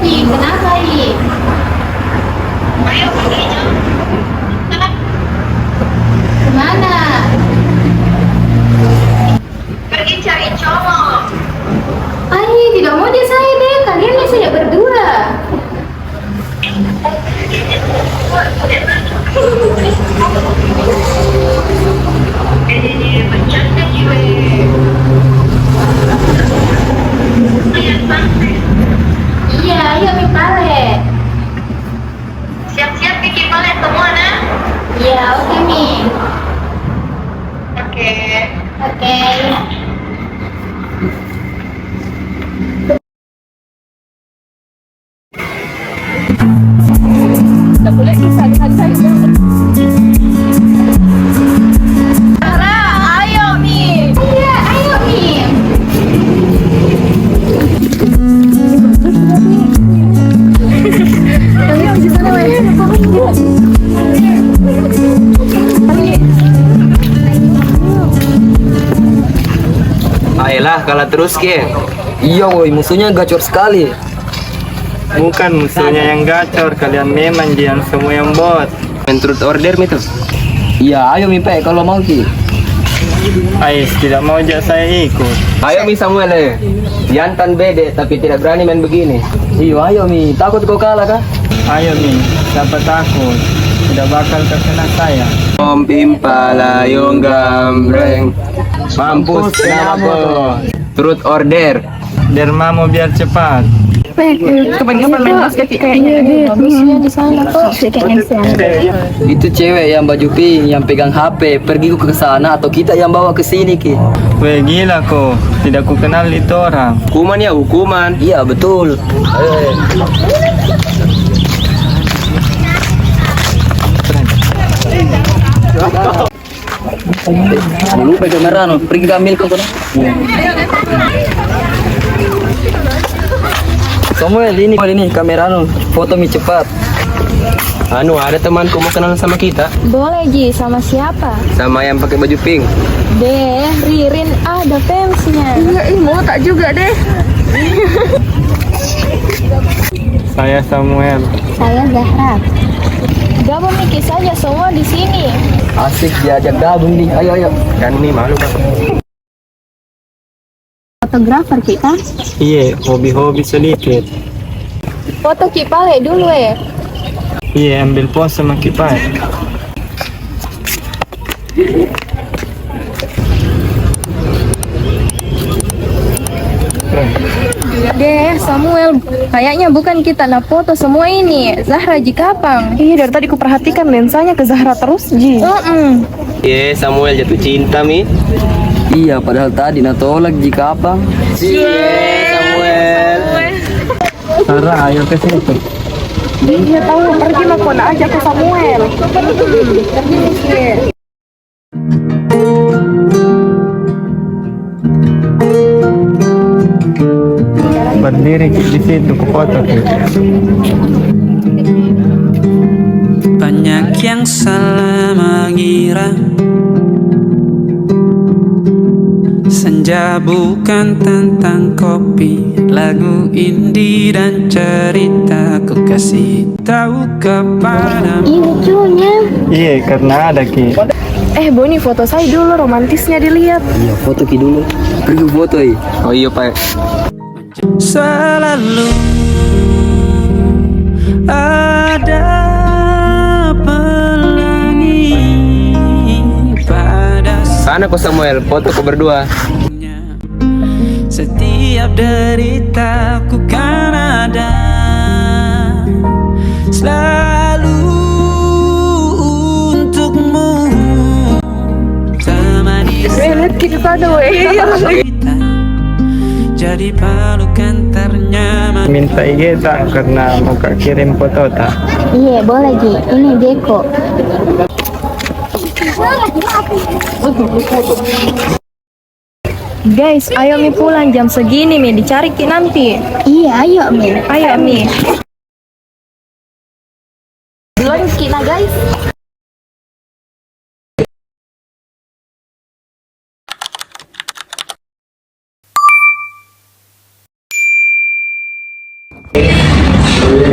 Ji, kenapa Ji? Ayo perginya. Kemana? Pergi cari cowok. Ai, tidak mau dia saya deh, kalian masih saja berdua. Ini bercanda jiwa. Lihat sampai. Iya, ayo Mipale. Siap-siap bikin palet semua nah. Iya, oke Mi. Oke. Oke. Tak boleh kisah saja. Zahra, ayo Mi. Iya, ayo Mi. Ayo di sana weh. Ayolah, kalah terus ke. Iya woi, musuhnya gacor sekali. Bukan musuhnya yang gacor, kalian memang yang semua yang bot. Menurut order itu. Iya, ayo Mipe kalau mau Ki. Ais tidak mau ajak saya ikut. Ayo Mi Samuel, jantan bede tapi tidak berani main begini. Iya, ayo Mi, takut kau kalah kah? Ayo Mi, siapa takut? Tidak bakal terkena saya. Om Impala yung gambreng. Mampus kenapa? Turut order. Dermamu biar cepat. Kebanyakan main basket kayaknya musuhnya di sana kok. Itu cewek yang baju pink, yang pegang HP, pergi ke sana atau kita yang bawa ke sini Ki? Weh gila kok, tidak ku kenal itu orang. Hukuman ya hukuman. Iya, betul. Lupa kamera no, pergi ke ambil kau no. Samuel ini kamera no, foto mi cepat. Anu ada temanku mau kenalan sama kita, Boleh Ji, sama siapa? sama yang pakai baju pink. Deh, Ririn ada fansnya. Iya, mau tak juga deh. Saya Samuel. Saya Zahra. Gabung Miki saja semua di sini. Asik diajak gabung nih. Ayo. Dan Mi malu Bang. Fotografer kita. Iya, hobi-hobi sedikit. Foto Kipale dulu ya. Iya, ambil pose sama kipas. Deh, Samuel, kayaknya bukan kita nak foto semua ini. Zahra Jikapang. Iya, dari tadi ku perhatikan lensanya ke Zahra terus, Ji. Iya Samuel jatuh cinta Mi. Iya, padahal tadi natolak jika apa? Samuel. Sarah, ayo ke situ. Dia tahu pergi mau kona aja ke Samuel. Berdiri di situ ke foto. Banyak yang salah mengira senja bukan tentang kopi, lagu indie dan cerita ku kasih tahu kepadamu. Ini lucunya. Iya, karena ada Ki. Boni foto saya dulu, romantisnya dilihat. Iya, foto Ki dulu. Pergi foto ya. Oh iya Pak. Selalu ada pelangi pada Sana kok Samuel, foto kau berdua. setiap derita ku kan ada selalu untukmu, temani Lihat kita ada cerita jadi pelukan ternyaman. Minta IG tak karena mau kak kirim foto tak. Iya, boleh Ji. Ini Deko. Guys, ayo Mi pulang jam segini Mi, dicari Ki nanti. Iya, ayo Mi. Ayo Mi. Duluan Ki nah guys. Weh,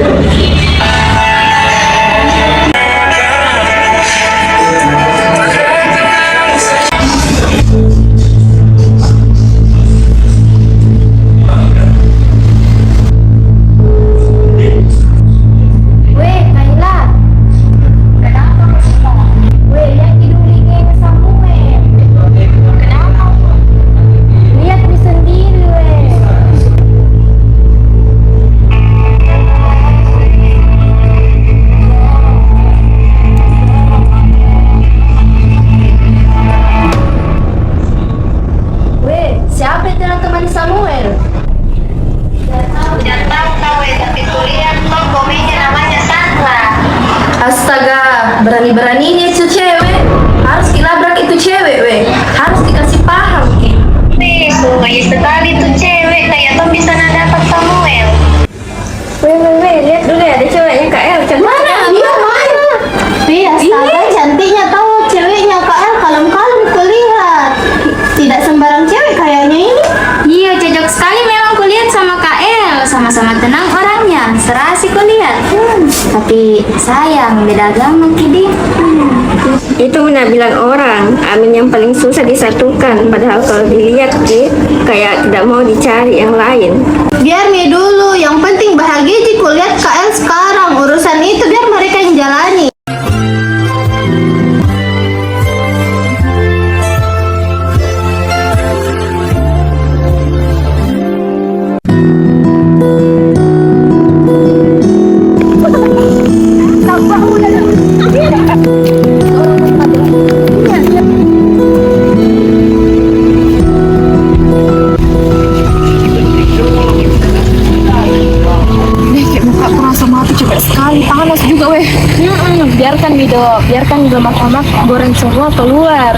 Kaila. Kenapa kau? Weh, lihat hidungnya Samuel. Kenapa? Lihat ni sendiri, weh. Weh, siapa yang telah temani Samuel? Tidak tahu kau tapi kulihat kok komennya namanya Sandra. Astaga, berani-beraninya itu cewek. Harus dilabrak itu cewek, weh. Harus dikasih paham, Ki. Suai sekali tuh cewek kayak tuh bisa dapat Samuel. Weh, lihat dulu ya, ada ceweknya KL. Mana? Iya, mana? Wih, astaga, cantiknya tahu ceweknya KL. Kalem-kalem kulihat. Tidak sembarang cewek kayaknya ini. Iya, cocok sekali memang kulihat sama KL. Sama-sama tenang orangnya, serasi kulihat. Tapi sayang, beda agama Kidi. Itu benar bilang orang, Amin yang paling susah disatukan. Padahal kalau dilihat Ki, kayak tidak mau dicari yang lain. Biar nih dulu, yang penting bahagia Ji kulihat KL sekarang. Urusan itu biar mereka yang jalani. Biarkan juga mak goreng semua keluar.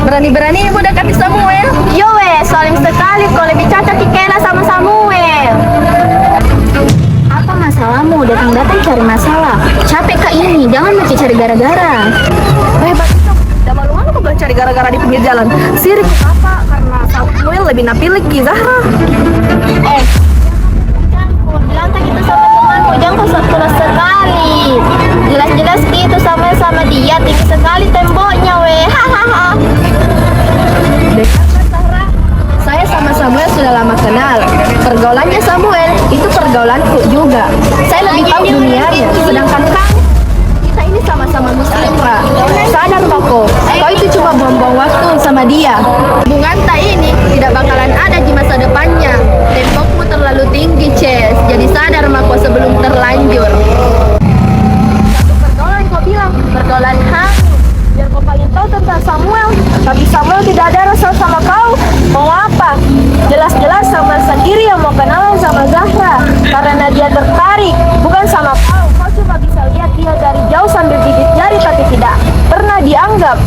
Berani-berani ibu dekati Samuel. Yo weh, soalnya sekali kau lebih cocok Kikena sama Samuel. Apa masalahmu? Datang-datang cari masalah. Capek kak ini, jangan makin cari gara-gara. Bagus, udah malu-malu kok cari gara-gara di pinggir jalan. Sirik apa? Karena Samuel lebih napilih Ki Zahra. Bilang tak gitu sama temanmu, jangan kau sekolah sekali. Jelas-jelas gitu sama dia, tinggi sekali temboknya weh. Hahaha. Saya sama Samuel sudah lama kenal. Pergaulannya Samuel itu pergaulanku juga. Saya lebih tahu dunianya. Sedangkan kamu, kita ini sama-sama muslim, Ra. Sadar kok, kau itu cuma buang-buang waktu sama dia. Hubungan tak ini tidak bakalan ada di masa depannya. Tembokmu terlalu tinggi, Ces. Jadi sadar Mako sebelum terlanjur. Satu pergaulan kau bilang, pergaulan biar kau paling tahu tentang Samuel. Tapi Samuel tidak ada rasa sama kau. Mau apa? Jelas-jelas Samuel sendiri yang mau kenalan sama Zahra. Karena dia tertarik, bukan sama kau. Kau cuma bisa lihat dia dari jauh sambil gigit jari, tapi tidak pernah dianggap.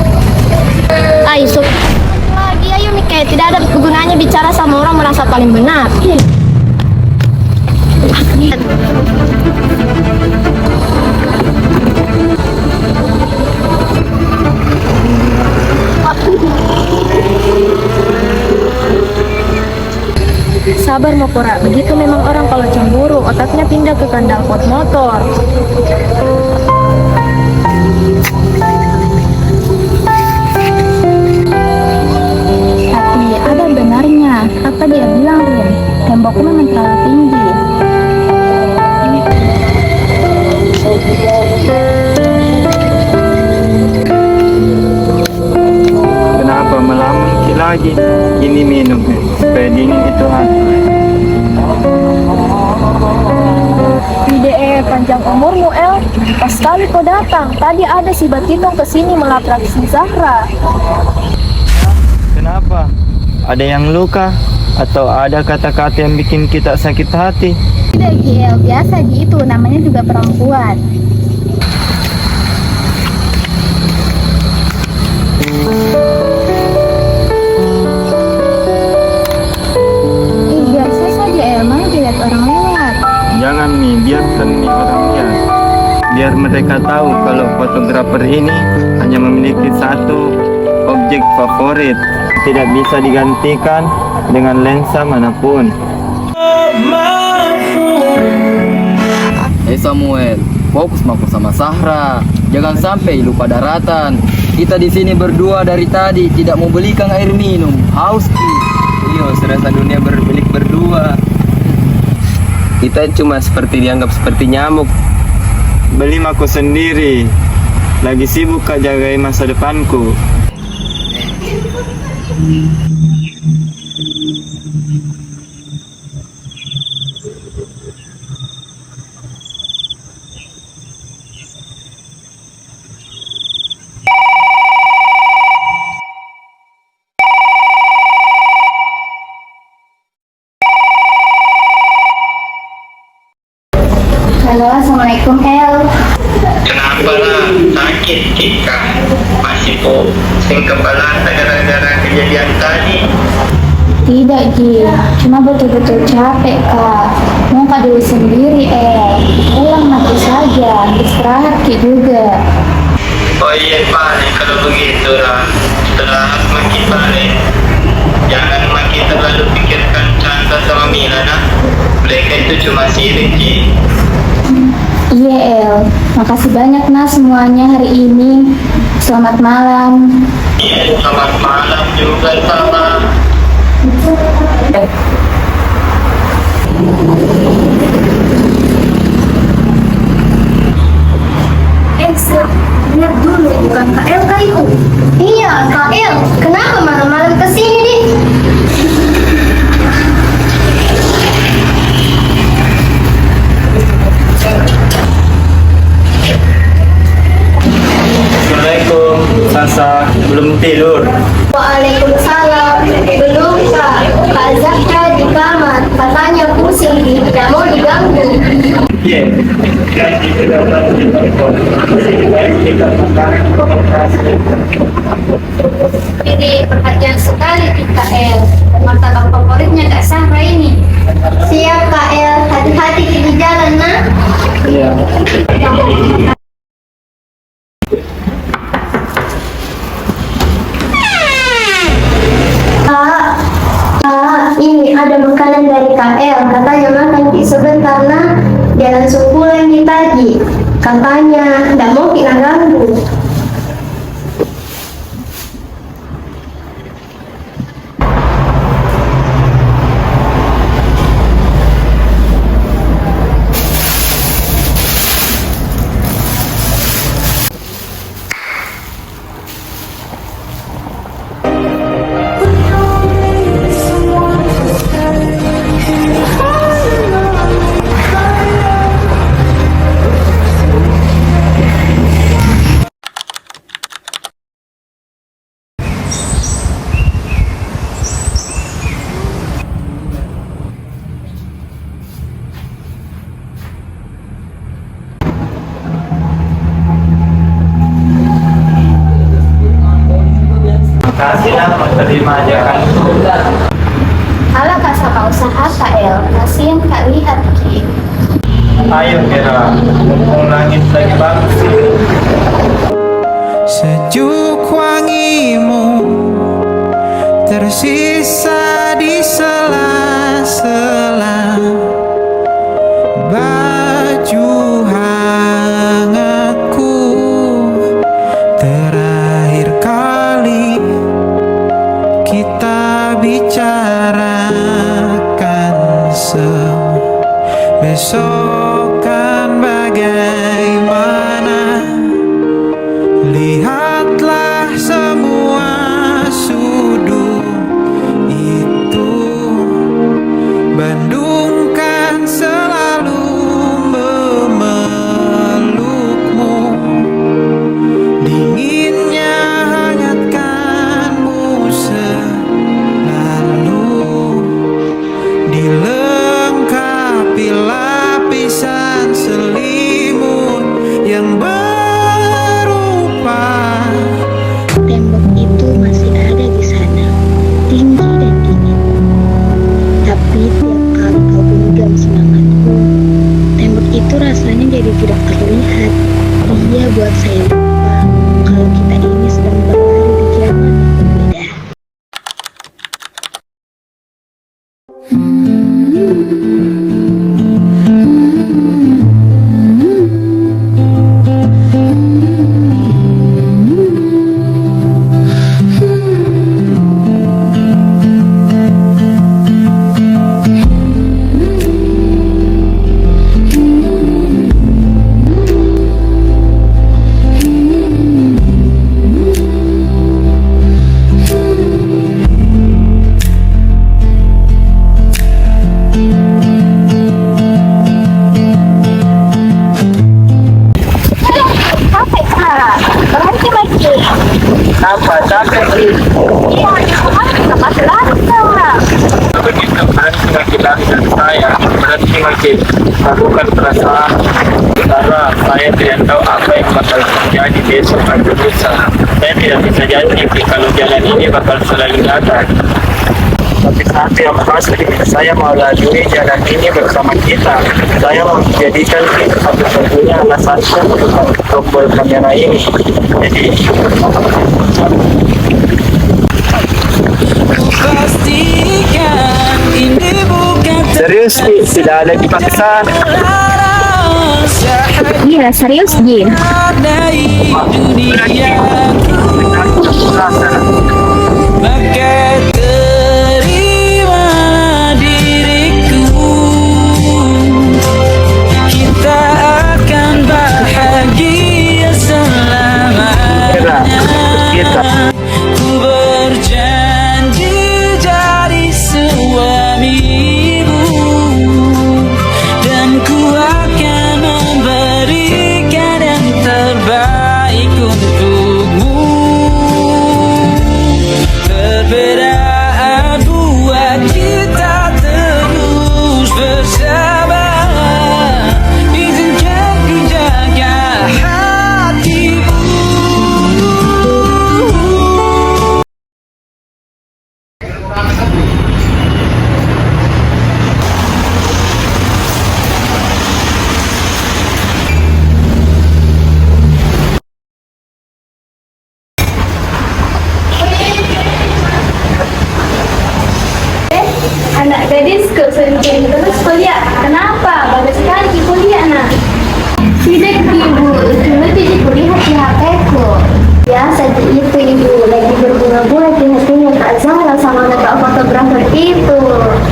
Ayo, lagi ayo Mike, tidak ada gunanya bicara sama orang merasa paling benar. Sabar Mokora, begitu memang orang kalau cemburu, otaknya pindah ke kandang pot motor. Tapi ada benarnya, apa dia bilang Rin? Tembokku memang terlalu tinggi. Kenapa melamun lagi? Ini minum supaya dingin itu Ide panjang umurmu El, pas kali kau datang, tadi ada si Batitong kesini melabrak si Zahra. Kenapa? Ada yang luka? Atau ada kata-kata yang bikin kita sakit hati? Tidak, Gil. Biasa gitu, namanya juga perempuan. Biasa saja, emang dilihat orang lewat. Jangan nih, biarkan nih orang lihat. Biar mereka tahu kalau fotografer ini hanya memiliki satu objek favorit, tidak bisa digantikan dengan lensa manapun. Samuel, fokus sama Sahra. Jangan sampai lupa daratan. Kita di sini berdua dari tadi tidak mau belikan air minum. Haus ki. Iyo, serasa dunia bermilik berdua. Kita cuma seperti dianggap seperti nyamuk. Beli aku sendiri. Lagi sibuk kak jagai masa depanku. Halo, Assalamualaikum, El. Kenapa lah sakit kita? Masih pusing kepala gara-gara kejadian tadi. Tidak, Gil. Cuma betul-betul capek, Kak. Mau Kak dulu sendiri, El. Pulang nanti saja. Istirahat, Ki juga. Oh iya paling kalau begitu lah. Setelah makin balik, jangan makin terlalu pikirkan Chandra sama Mila nah. Mereka itu cuma sirik Ki. Iya, El. Makasih banyak, Nah, semuanya hari ini. Selamat malam. Iya, selamat malam juga sama. Lihat dulu, bukan Kak El kali itu. Iya, Kak El. Kenapa malam-malam kesini, Dik? Assalamualaikum, Sasa. Belum tidur? Waalaikumsalam. Belum, Kak. Kak Zahra di kamar. Katanya pusing, Dik. Tidak mau diganggu. Iya. Jadi perhatian sekali Kak El. Martabak favoritnya Kak Sahra ini. Siap, Kak El. Hati-hati di jalan, Nah. Iya. Ini ada makanan dari Kak El. Katanya makan Ki sebentar, Nah. Dia langsung pulang di tadi. Katanya tidak mau kita ganggu. Makasih lah, terima aja kan. Alah, Kak, sama usaha Kak El. Kasihan Kak lihat, Ki. Ayo Kira, langit lagi bagus sih. Sejuk wangimu tersisa di sela-sela baju hangatku. Terakhir kali kita bicarakan besok kan bagaimana. Lihatlah semua sudut itu. Bandung kan selalu memelukmu. Dinginnya hangatkanmu selalu. Begitu berhenti laki-laki dan saya berhenti lakukan perasaan karena saya tidak tahu apa yang bakal terjadi besok atau lusa. Saya tidak bisa janji kalau jalan ini bakal selalu datang. Tapi satu yang pasti, saya mau lalui jalan ini bersama kita. Saya mau menjadikan kita satu-satunya alasanku untuk tombol kamera ini. Jadi, Pastikan ini bukan serius nih, tidak ada dipaksa. Iya, serius, Jin. dari duniaku, maka terima diriku. Kita akan bahagia selamanya. Ku berjanji jadi suamimu, dan ku akan memberikan yang terbaik untukmu. Perbedaan buat kita terus bersama. Izinkan ku jaga hatimu. Anak gadisku sering terus kuliah. Kenapa? Bagus sekali kuliah nak. Tidak ibu, cuma tidak kulihat di HP-ku. Biasa itu ibu, lagi berbunga-bunga di hatinya Kak Zahra sama anak fotografer itu.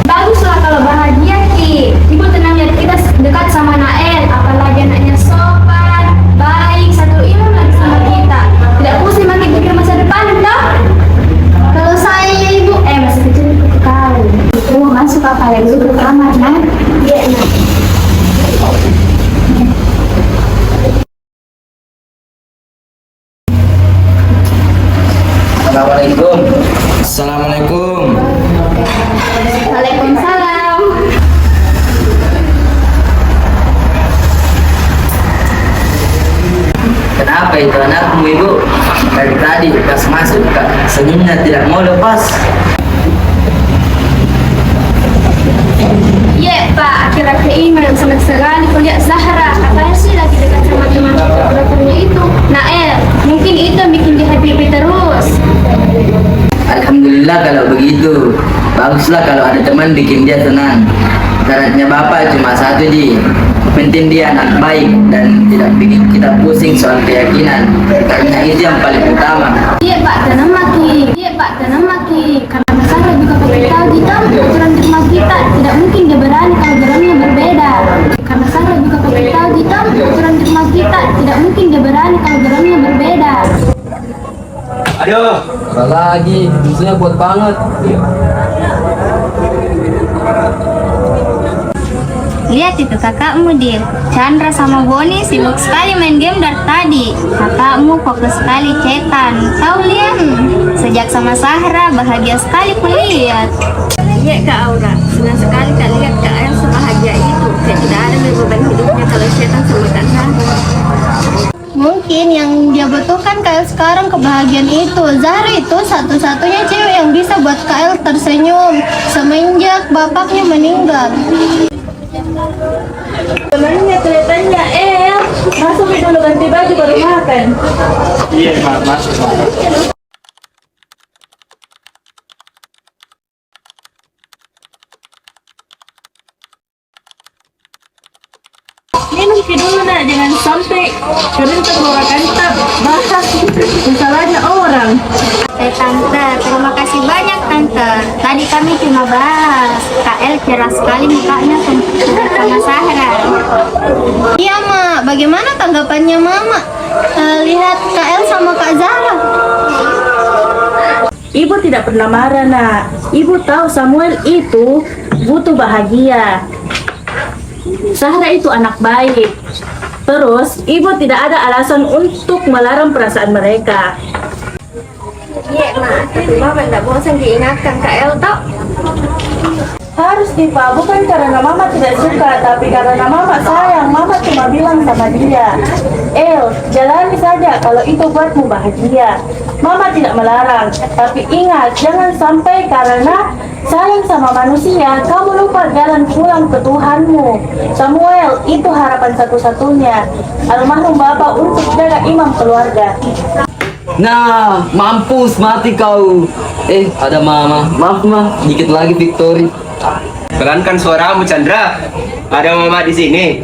Baguslah kalau bahagia Ki. Ibu tenang lihat kita dekat sama Nael, apalagi anaknya sopan, baik, satu ilmu lagi sama kita. Tidak pusing makin pikir masa depan, toh? Kalau saya ibu, masih kecil ikut kau. Ibu masuk apa lagi ke kamar, nak? Iya, nak. Assalamualaikum. Assalamualaikum. Waalaikumsalam. Kenapa itu anakmu, Ibu? Dari tadi pas masuk Kak, senyumnya tidak mau lepas. Iya, Pak. Akhir-akhir ini senang sekali kuliah Zahra. Katanya sih lagi dekat sama teman fotografernya itu. Nael, mungkin itu yang bikin dia happy terus. Alhamdulillah kalau begitu. Baguslah kalau ada teman bikin dia senang. Syaratnya Bapak cuma satu, Ji. Penting dia anak baik dan tidak bikin kita pusing soal keyakinan. Karena itu yang paling utama. Iya, Pak. Tanam maki. Iya, Pak. Tanam maki. Karena Zahra juga kasih tahu kita aturan di rumah kita. Tidak mungkin dia berani kalau geramnya berbeda. Karena Zahra juga kasih tahu kita aturan di rumah kita. Tidak mungkin dia berani kalau geramnya berbeda. Aduh, lagi, susunya kuat banget. Lihat itu kakakmu, Dil. Chandra sama Boni sibuk sekali main game dari tadi. Kakakmu fokus sekali cetan. Tahu lihat, sejak sama Zahra bahagia sekali kulihat. Iya Kak Aura, senang sekali Kak lihat Kak El sebahagia itu. Kayak tidak ada beban hidupnya kalau setan sama Kak Zahra. Mungkin yang dia butuhkan Kael sekarang kebahagiaan itu. Zahra itu satu-satunya cewek yang bisa buat Kael tersenyum semenjak bapaknya meninggal. Temannya kelihatannya masuk dulu ganti baju baru makan. Iya, masuk. Nak, jangan sampai kalian tenggorokan tak bahas masalahnya orang. Tante, terima kasih banyak Tante. Tadi kami cuma bahas KL cerah sekali mukanya sama Sahra. Iya, Mak. Bagaimana tanggapannya Mama? Lihat KL sama Kak Zara. Ibu tidak pernah marah, Nak. Ibu tahu Samuel itu butuh bahagia. Sahra itu anak baik. Terus, ibu tidak ada alasan untuk melarang perasaan mereka. Iya, Mak. Tapi Mama tidak bosan diingatkan KL tau. Harus Diva, bukan karena Mama tidak suka, tapi karena Mama sayang. Mama cuma bilang sama dia, El, jalani saja kalau itu buatmu bahagia. Mama tidak melarang, tapi ingat, jangan sampai karena sayang sama manusia, kamu lupa jalan pulang ke Tuhanmu. Samuel, itu harapan satu-satunya almarhum Bapak untuk jaga imam keluarga. Nah, mampus mati kau. Ada Mama. Maaf, Ma. Dikit lagi victory. Pelankan suaramu, Chandra. Ada Mama di sini.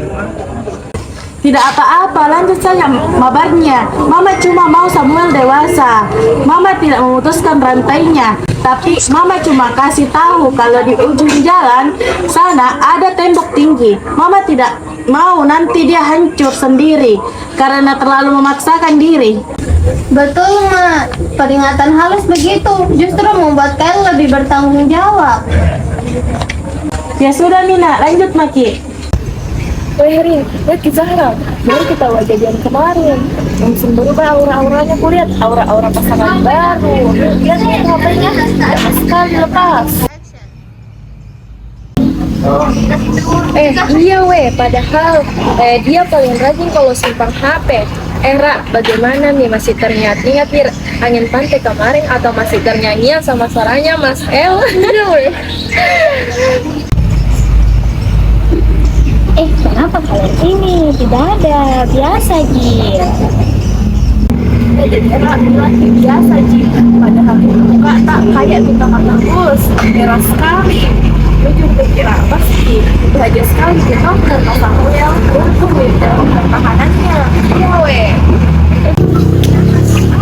Tidak apa-apa, lanjut saja mabarnya. Mama cuma mau Samuel dewasa. Mama tidak memutuskan rantainya, tapi Mama cuma kasih tahu kalau di ujung jalan sana ada tembok tinggi. Mama tidak mau nanti dia hancur sendiri karena terlalu memaksakan diri. Betul, Mak. Peringatan halus begitu justru membuat kalian lebih bertanggung jawab. Ya sudah, Mina, lanjut Maki. Weh Rin, lihat ke Zahra. Baru kita kejadian kemarin. Langsung berubah aura-auranya, ku lihat aura-aura pasangan baru. Lihat nih HP-nya, lama sekali lepas. Iya weh, padahal dia paling rajin kalau simpan HP. Ra, bagaimana nih, masih teringat-ingat nih angin pantai kemarin atau masih ternyanyian sama suaranya Mas El? Iya weh. Kenapa kalian ini? Tidak ada, biasa Ji. Jadi Ra bilang biasa Ji, padahal muka tak kayak kita makan bus, merah sekali. Gue juga kira apa sih? Bahagia sekali kita dan Mas Samuel untuk dalam pertahanannya. Iya weh.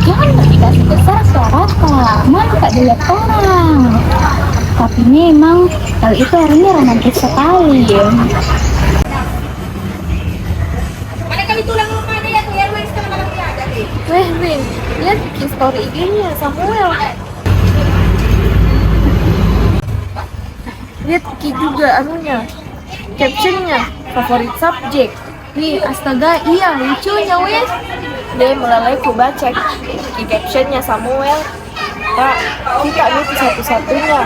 Jangan dikasih besar suara Kak. Mana Kak dilihat orang. Tapi memang hal itu orangnya romantis sekali. Weh Rin, lihat bikin story IG-nya Samuel. Lihat Ki juga anunya, captionnya favorit subjek. Nih astaga, iya lucunya weh. Deh mulai ku baca Ki captionnya Samuel. Kak, kita itu satu-satunya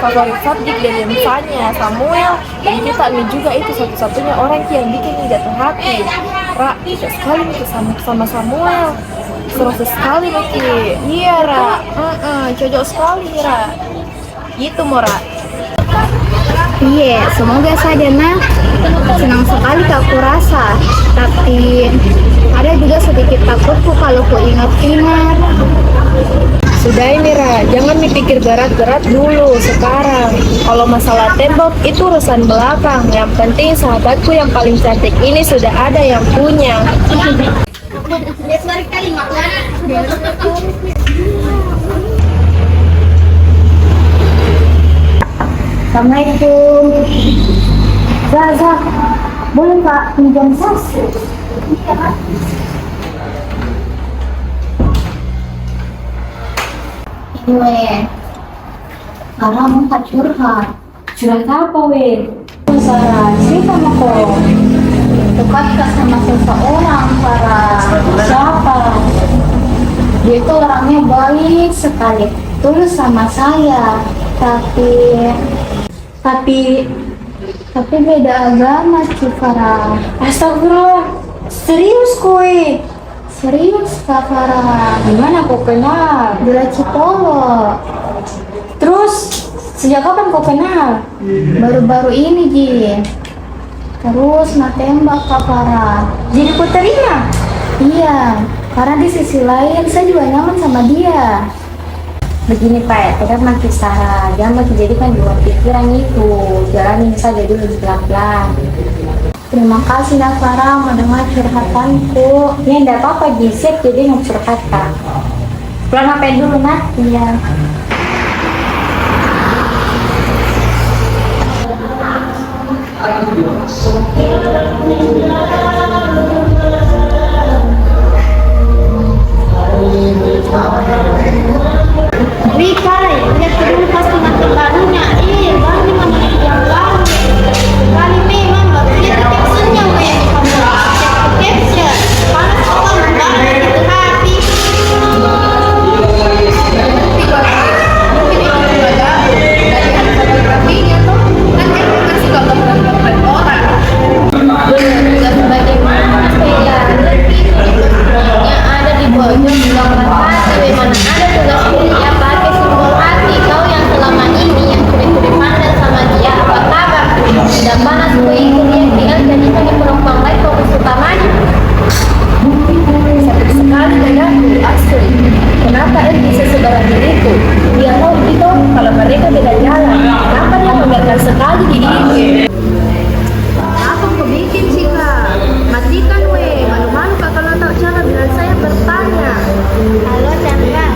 favorit subjek dari misalnya Samuel, dan kita juga itu satu-satunya orang yang bikin jatuh hati. Ra, cocok sekali nih sama Samuel. Serasa sekali nih. Iya Ra, cocok sekali Ra. Gitu Mora. Iya, semoga saja nak. Senang sekali Kak aku rasa. Tapi ada juga sedikit takutku kalau ku ingat-ingat. Sudah ini Ra, jangan dipikir berat-berat dulu sekarang. Kalau masalah tembok itu urusan belakang. Yang penting sahabatku yang paling cantik ini sudah ada yang punya. Assalamualaikum. Zaza, boleh Kak pinjam sas? Weh, kamu tak curhat. Curhat apa weh? Sarah, cerita sama kau. Dekat sama seseorang, Sarah. Siapa? Dia itu orangnya baik sekali, tulus sama saya. Tapi beda agama sih, Farah. Astagfirullah, serius kue? Serius, Kak Farah. Gimana kau kenal? Di Cipolo. Terus, sejak kapan kau kenal? Baru-baru ini, Ji. Terus tembak Kak Farah. Jadi kau terima? Iya, karena di sisi lain saya juga nyaman sama dia. Begini Pak, tetap makin Sarah, jangan makin jadikan dua pikiran itu. Jalanin saja dulu pelan-pelan. Terima kasih Nafara mendengar curhatanku. Ya enggak apa-apa Gisip, jadi mau curhat Kak. Pulang HP dulu Nat. Iya. Rika, lihat dulu pasti nanti barunya. Baru 5 menit yang lalu. Kali memang baru lihat captionnya weh. Caption, panas sekali banget itu hati. Kenapa El bisa sebarang diriku? Dia tahu itu kalau mereka tidak jalan. Kenapa dia membiarkan sekali di diriku? Apa kau bikin sih kak? Matikan weh, malu-malu kak kalau tahu cara bila saya bertanya. Halo Chandra.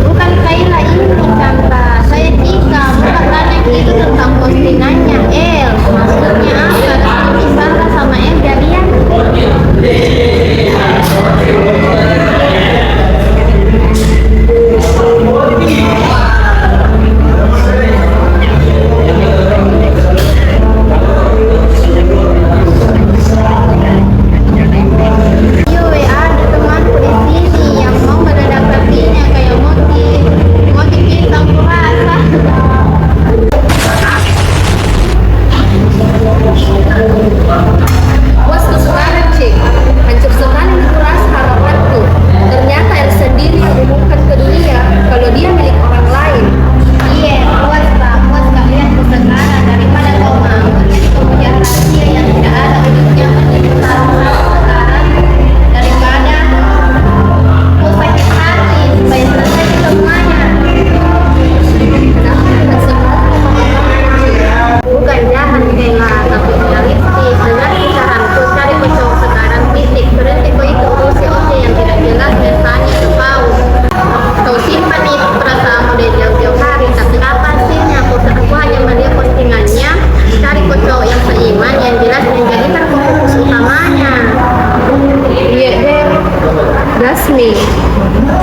Bukan Kaila ini Chandra. Saya Tika. Bukan tanya itu tentang postingannya El. Maksudnya apa? Nanti Sarah sama El jadian.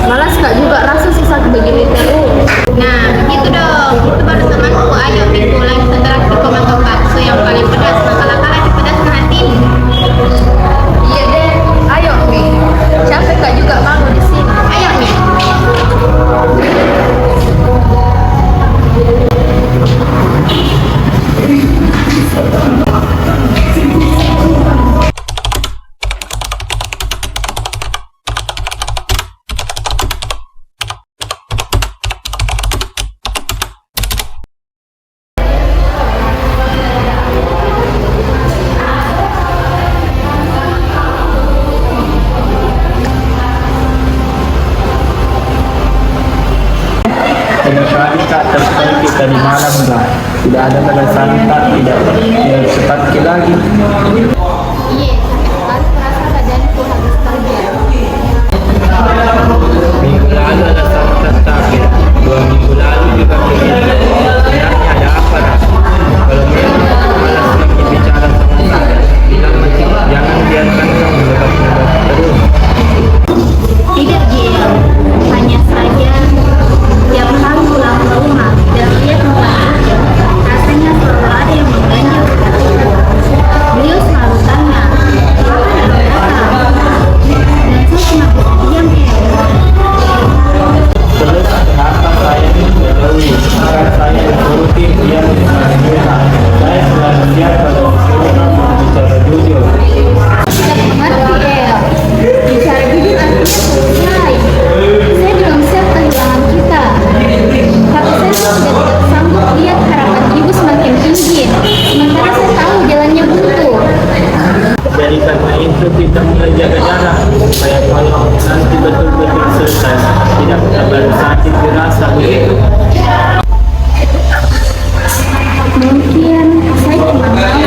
Malas kak juga rasa sisa begini terus. Nah, gitu dong. Itu baru temanku. Ayo minggu lagi setelah di komentar bakso yang paling pedas. Masalah kalah di pedas ke hati. Iya deh, ayo Mi. Capek kak juga malu di sini. Ayo Mi. Seringkali tak terkali kita di malam dah. Tidak ada tanda santak, tidak cepat lagi. Iya, sakit sekali merasa badanku habis kerja. Minggu lalu ada santak takdir. 2 minggu lalu juga begitu. Sebenarnya ada apa dah? Kalau memang malas lagi bicara sama saya, bilang macam jangan biarkan kamu lebak-lebak terus. Tidak Gil, hanya saja tiap kali pulang ke rumah dan lihat muka Gil, rasanya selalu ada yang mengganjal. Beliau selalu tanya, kapan ada datang? Dan saya cuma bisa diam Terus kenapa saya menjauhi? Karena saya turuti dia saya selalu siap kalau disuruh kamu bicara jujur. Tidak mengerti El, bicara jujur artinya selesai. Saya belum siap kehilangan kita. Tapi saya sudah tidak sanggup lihat harapan ibu semakin tinggi. Sementara saya tahu jalannya buntu. Jadi karena itu kita mulai jaga jarak supaya kalau nanti betul-betul selesai tidak baru sakit dirasa begitu. Mungkin saya cuma mau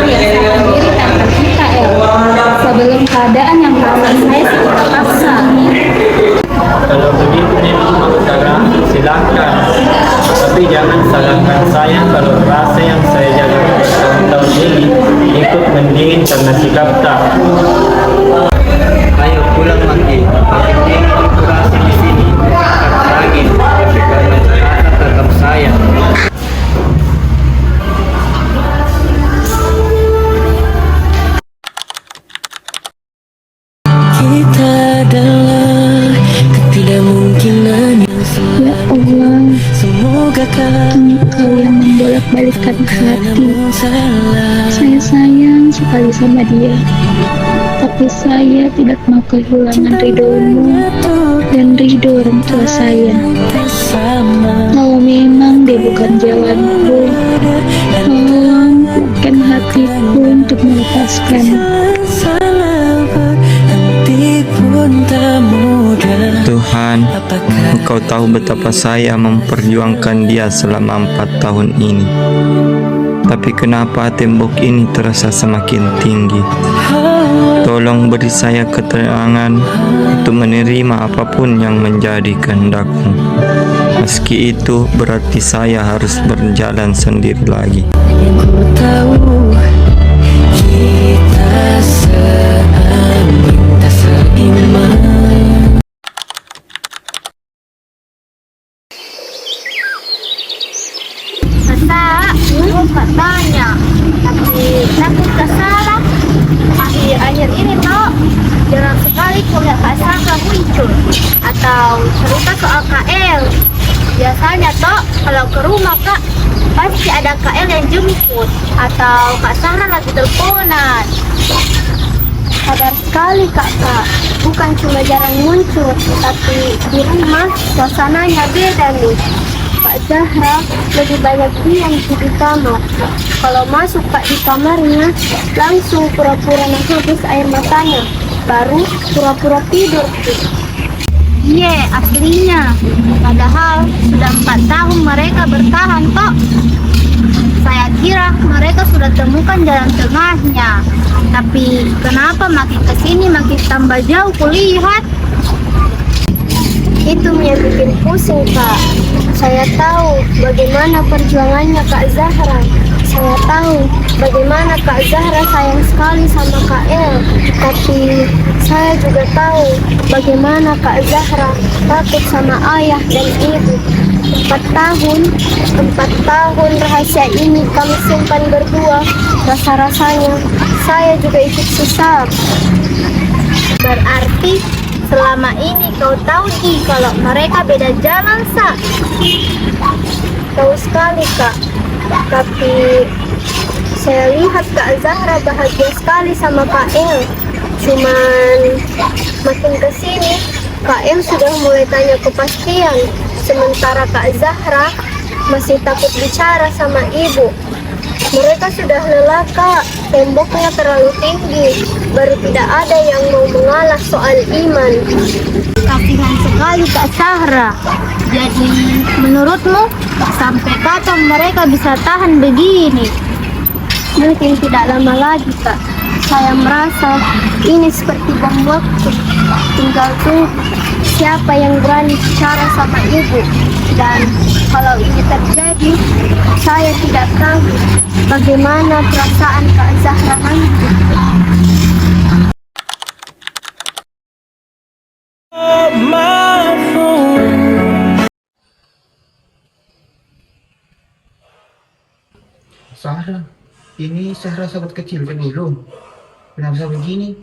sayang kalau rasa yang saya jaga bertahun-tahun ini ikut mendingin karena sikap tak. Ayo pulang Maki, makin dingin kurasi di sini, tetap angin, tapi karena Jakarta tetap sayang. Kita adalah ketidakmungkinan yang selalu. Semoga Engkau yang membolak-balikkan hati. Saya sayang sekali sama dia, tapi saya tidak mau kehilangan ridhomu dan ridho orang tua saya. Kalau memang dia bukan jalanku, tolong bukan hatiku untuk melepaskan. Tuhan, Engkau tahu betapa saya memperjuangkan dia selama 4 tahun ini. Tapi kenapa tembok ini terasa semakin tinggi? Tolong beri saya keterangan untuk menerima apapun yang menjadi kehendak-Mu. Meski itu berarti saya harus berjalan sendiri lagi. Ku tahu kita seamin tak seiman. Katanya, tapi takut salah. Akhir-akhir ini toh jarang sekali kulihat Kak Sandra muncul atau cerita soal KL. Biasanya toh kalau ke rumah Kak pasti ada KL yang jemput atau Kak Sandra lagi teleponan. Sadar sekali kakak, bukan cuma jarang muncul, tapi di rumah suasananya beda nih. Kak Zahra lebih banyak diam di kamar. Kalau masuk Kak di kamarnya, langsung pura-pura habis air matanya, baru pura-pura tidur. Aslinya. Padahal sudah 4 tahun mereka bertahan kok. Saya kira mereka sudah temukan jalan tengahnya. Tapi kenapa makin kesini makin tambah jauh kulihat? Itu yang bikin pusing Kak. Saya tahu bagaimana perjuangannya Kak Zahra. Saya tahu bagaimana Kak Zahra sayang sekali sama Kak El. Tapi saya juga tahu bagaimana Kak Zahra takut sama ayah dan ibu. 4 tahun rahasia ini kami simpan berdua. Rasa-rasanya saya juga ikut susah. Berarti selama ini kau tahu Ki kalau mereka beda jalan Sa? Tahu sekali Kak. Tapi saya lihat Kak Zahra bahagia sekali sama Kak El. Cuman makin kesini Kak El sudah mulai tanya kepastian. Sementara Kak Zahra masih takut bicara sama ibu. Mereka sudah lelah Kak, temboknya terlalu tinggi. Baru tidak ada yang mau mengalah soal iman. Kasihan sekali Kak Zahra. Jadi menurutmu sampai kapan mereka bisa tahan begini? Mungkin tidak lama lagi Kak. Saya merasa ini seperti bom waktu. Tinggal tunggu siapa yang berani bicara sama ibu. Dan kalau ini terjadi, saya tidak tahu bagaimana perasaan Kak Zahra nanti. Zahra, ini Zahra sahabat kecil kan dulu. Kenapa begini?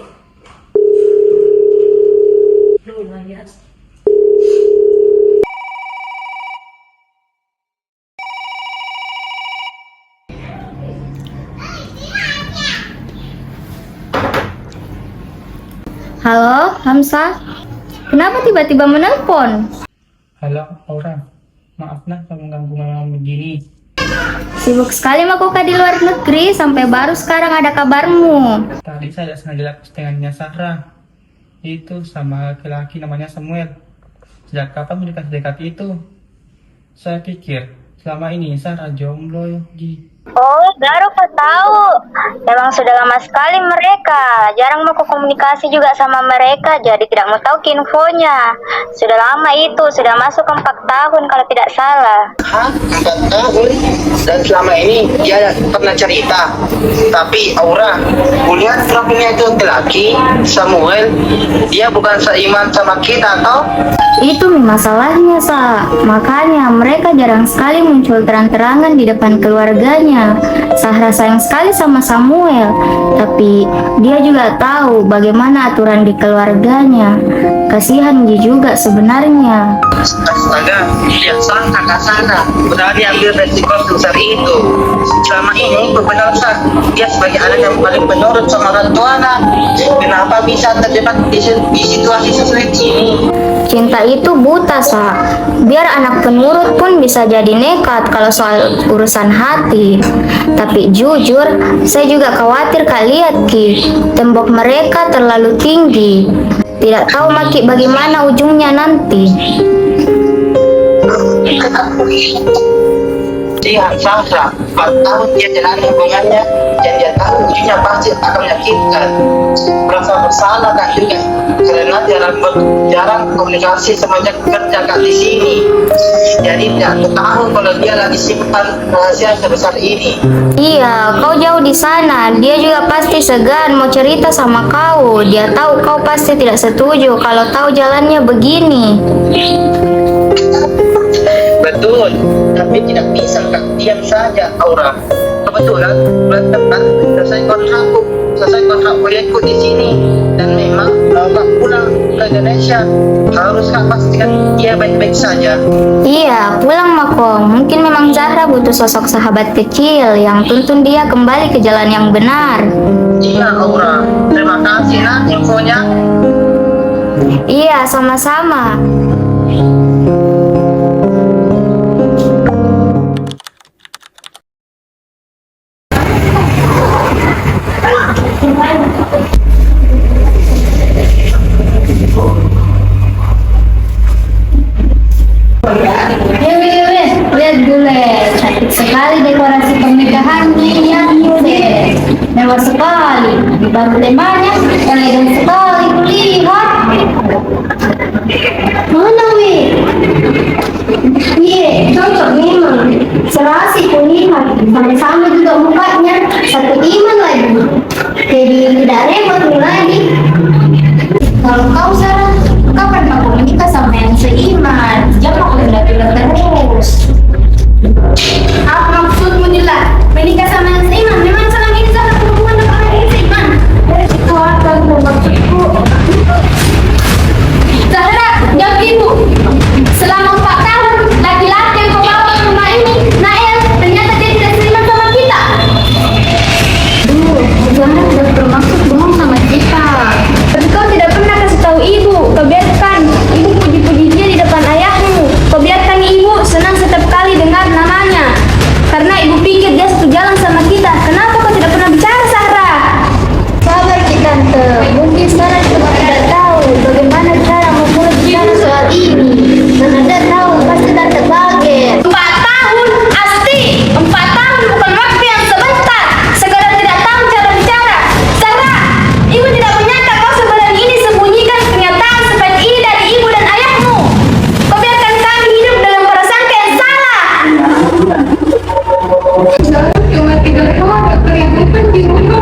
Halo, Hamzah. Kenapa tiba-tiba menelpon? Halo, Aura. Maaf nah kalau mengganggu malam begini. Sibuk sekali kau di luar negeri sampai baru sekarang ada kabarmu. Tadi saya sengaja lapis dengannya Zahra. Itu sama laki-laki namanya Samuel. Sejak kapan menikah sedekat itu? Saya pikir selama ini Zahra jomblo, Ji. Oh, baru kau tahu. Memang sudah lama sekali mereka. Jarang mau komunikasi juga sama mereka, jadi tidak mau tahu infonya. Sudah lama itu, sudah masuk 4 tahun kalau tidak salah. Hah? 4 tahun? Dan selama ini dia pernah cerita. Tapi Aura, kulihat profilnya itu laki Samuel, dia bukan seiman sama kita, toh? Itu masalahnya, Sa. Makanya mereka jarang sekali muncul terang-terangan di depan keluarganya. Sahra sayang sekali sama Samuel, tapi dia juga tahu bagaimana aturan di keluarganya. Kasihan dia juga sebenarnya. Astaga, lihat sang kakak sana berani ambil resiko sebesar itu. Selama ini benar sah, dia sebagai anak yang paling penurut sama orang tuanya. Kenapa bisa terjebak di situasi seperti ini? Cinta itu buta, Sa. Biar anak penurut pun bisa jadi nekat kalau soal urusan hati. Tapi jujur, saya juga khawatir Kak, lihat Ki, tembok mereka terlalu tinggi. Tidak tahu Maki bagaimana ujungnya nanti. Dia Sahra, 4 tahun dia jalani hubungannya, dan dia tahu ujungnya pasti akan menyakitkan. Merasa bersalah kan juga, karena jarang komunikasi semenjak kerja Kak di sini. Jadi tidak tahu kalau dia lagi simpan rahasia sebesar ini. Iya, kau jauh di sana. Dia juga pasti segan mau cerita sama kau. Dia tahu kau pasti tidak setuju kalau tahu jalannya begini. Betul, tapi tidak bisa Kak diam saja, Aura. Kebetulan bulan depan selesai kontrak proyekku di sini, dan memang mau Kak pulang ke Indonesia. Harus Kak pastikan dia baik-baik saja. Iya, pulang Makong. Mungkin memang Zahra butuh sosok sahabat kecil yang tuntun dia kembali ke jalan yang benar. Iya, Aura. Terima kasih nak infonya. Iya, sama-sama. Lihat dulu, cantik sekali dekorasi pernikahannya. Mewah sekali, baru temanya elegan sekali kulihat. Mana Wi? Iya, cocok memang. Serasi kulihat, sama-sama juga mukanya, satu iman lagi. Jadi tidak repot lagi. Kalau kau Sarah, kapan kamu menikah sama yang seiman? Jangan aku pindah-pindah terus. Apa maksudmu Nila? Menikah sama yang seiman? Memang selama ini Sarah berhubungan dengan orang yang seiman? Itu apa maksudku? Zahra, jawab ibu. Selama 4 tahun, laki-laki yang kau bawa ke rumah ini, Nael, ternyata dia tidak seiman sama kita. Zahra tidak bermaksud bohong sama kita. Tapi kau tidak pernah kasih tahu ibu. Kau biarkan ibu puji-puji dia di depan ayahmu. Kau biarkan ibu senang setiap kali dengar namanya. Karena ibu pikir dia satu jalan sama kita. Kenapa kau tidak pernah bicara, Zahra? Sabar kita, Tante. Mungkin sekarang cuma tidak tahu bagaimana cara memulai bicara soal ini. Karena tidak tahu pasti Tante kaget. 4 tahun, Asti. 4 tahun bukan waktu yang sebentar. Segera tidak tahu cara bicara. Zahra, ibu tidak menyangka kau sebenarnya ini sembunyikan kenyataan seperti ini dari ibu dan ayahmu. Kau biarkan kami hidup dalam prasangka yang salah. Cuma 3 tahun kelihatan di rumah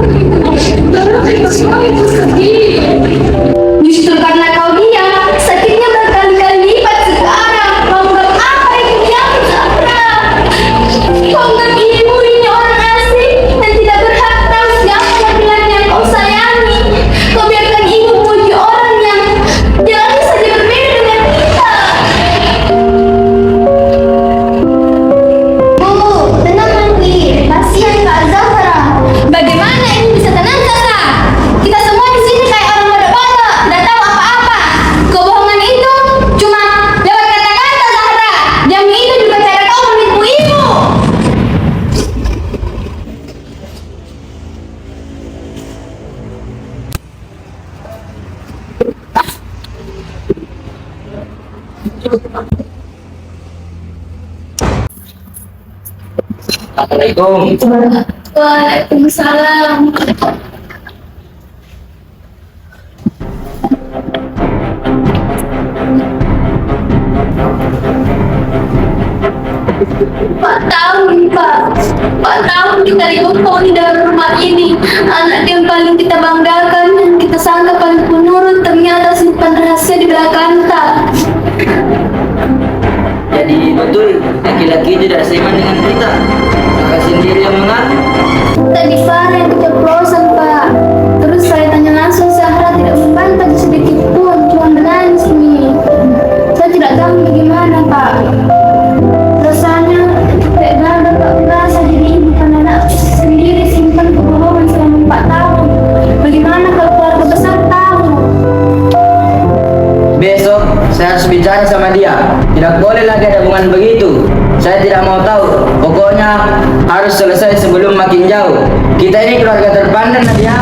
justru karena kau diam, sakitnya berkali-kali lipat sekarang. Kau anggap apa itu diam, Zahra? Kau anggap ibu ini orang asing dan tidak berhak tahu siapa laki-laki yang kau sayangi. Kau biarkan ibu puji orang yang jalannya saja berbeda dengan kita. Bu, tenang nanti. Kasihan Kak Zahra. Bagaimana ini bisa tenang, Zahra? Kita semua di sini kayak Assalamualaikum. Waalaikumsalam. Pak tahun, Pak. 4 tahun kita dihukum di dalam rumah ini. Anak yang paling kita banggakan dan kita sangka paling penurut ternyata simpan rahasia di belakang tak. Jadi betul laki-laki tidak seiman dengan kita. Kakak sendiri yang mengaku. Tadi Farah yang keceplosan, Pak. Terus saya tanya langsung, Zahra tidak membantah sedikit pun, cuma menangis nih. Saya tidak tahu bagaimana, Pak. Rasanya kayak gak ada Pak merasa jadi ibu karena anak sendiri simpan kebohongan selama 4 tahun. Bagaimana kalau keluarga besar tahu? Besok saya harus bicara sama dia. Tidak boleh lagi ada hubungan begitu. Saya tidak mau tahu. Pokoknya harus selesai sebelum makin jauh. Kita ini keluarga terpandang, Nadia.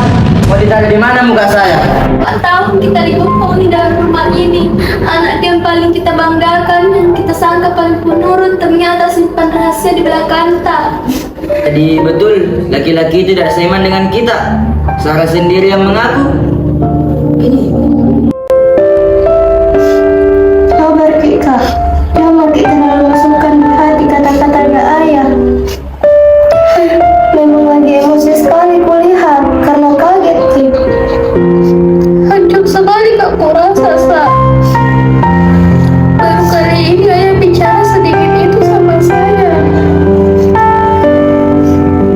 Mau ditaruh di mana muka saya? 4 tahun kita dibohong di dalam rumah ini. Anak yang paling kita banggakan dan kita sangka paling penurut ternyata simpan rahasia di belakang tak. Jadi betul laki-laki tidak seiman dengan kita. Sarah sendiri yang mengaku. Sabar Kika, jangan kita terlalu masukkan di hati kata-kata dari ayah. Memang lagi emosi sekali kulihat karena kaget Ki. Hancur sekali Kak kurasa Sa. Baru kali ini ayah bicara sedikit itu sama saya.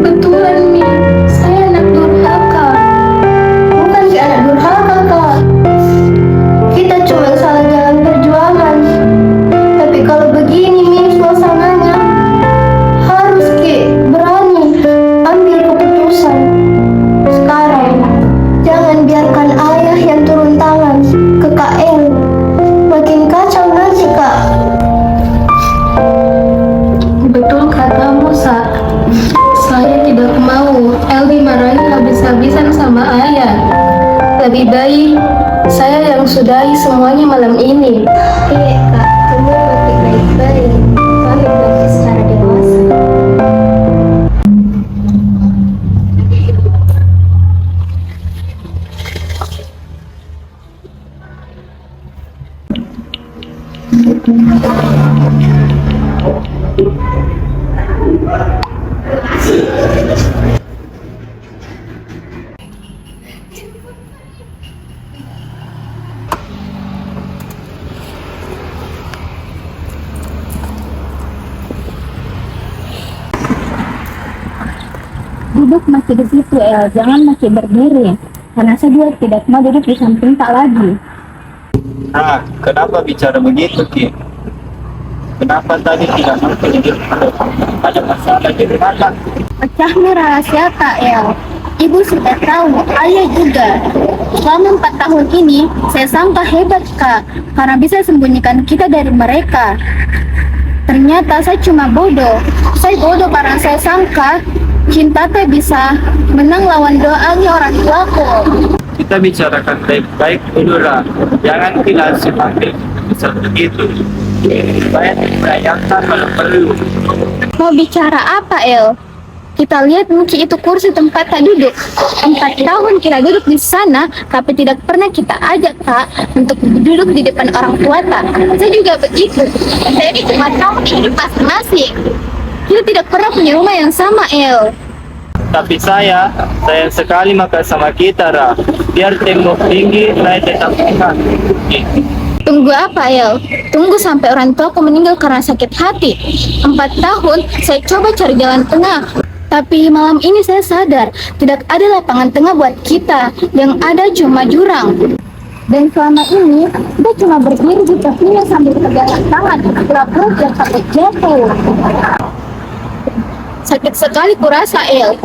Betulan nih, saya anak durhaka. Bukan ke anak durhaka Kak. Kita cuma salah jalan perjuangan. Tapi kalau begini nih suasananya, harus Ki berani ambil keputusan. Sekarang jangan biarkan ayah yang turun tangan ke KL. Makin kacau nanti Kak. Betul katamu Sa. Saya tidak mau El dimarahi habis-habisan sama ayah. Lebih baik saya yang sudahi semuanya malam ini. Iya Kak, kamu lebih baik-baik. Kami belajar secara dewasa. Duduk masih di situ, El. Jangan masih berdiri. Karena saya juga tidak mau duduk di samping tak lagi. Ah, kenapa bicara begitu, Ki? Kenapa tadi tidak mampu duduk? Ada masalah di mana? Pecahnya rahasia tak, El. Ibu sudah tahu, ayah juga. Selama 4 tahun ini, saya sangka hebat, Kak. Karena bisa sembunyikan kita dari mereka. Ternyata saya cuma bodoh. Saya bodoh karena saya sangka cinta teh bisa menang lawan doanya orang tuaku. Kita bicarakan baik-baik dulu lah. Jangan kita ambil bisa begitu. Supaya dibayangkan kalau perlu. Mau bicara apa, El? Kita lihat mungkin itu kursi tempat tak duduk. 4 tahun kita duduk di sana, tapi tidak pernah kita ajak Kak untuk duduk di depan orang tua Tak. Saya juga begitu. Saya ini cuma tahu hidup masing-masing. Kita tidak pernah punya rumah yang sama, El. Tapi saya sayang sekali maka sama kita, Ra. Biar tembok tinggi, saya tetap ingat. Tunggu apa, El? Tunggu sampai orang tuaku meninggal karena sakit hati. 4 tahun saya coba cari jalan tengah. Tapi malam ini saya sadar, tidak ada lapangan tengah buat kita. Yang ada cuma jurang. Dan selama ini, kita cuma berdiri di tepinya sambil pegangan tangan. Pura-pura yang sampai jatuh. Sakit sekali kurasa, El.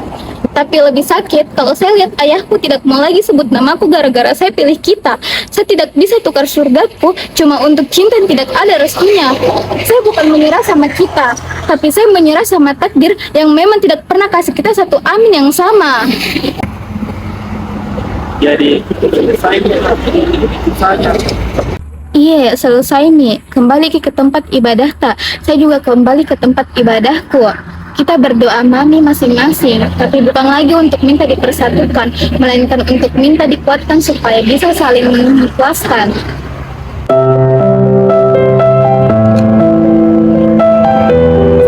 Tapi lebih sakit kalau saya lihat ayahku tidak mau lagi sebut namaku gara-gara saya pilih kita. Saya tidak bisa tukar surgaku cuma untuk cinta yang tidak ada restunya. Saya bukan menyerah sama kita, tapi saya menyerah sama takdir yang memang tidak pernah kasih kita satu amin yang sama. Jadi, selesai saja. Iya, selesai nih. Kembali ke tempat ibadah tak. Saya juga kembali ke tempat ibadahku. kita berdoa mami masing-masing, tapi bukan lagi untuk minta dipersatukan, melainkan untuk minta dikuatkan supaya bisa saling mengikhlaskan.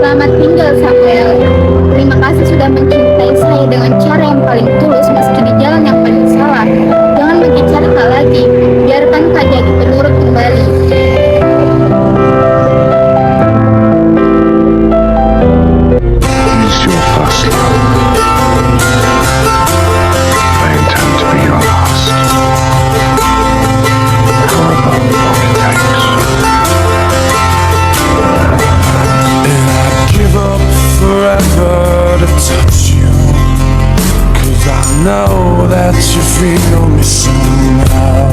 Selamat tinggal Samuel. Terima kasih sudah mencintai saya dengan cara yang paling tulus meski di jalan yang paling salah. Jangan bicara hal lagi, biarkan Kak jadi penurut kembali. Know that you feel me somehow.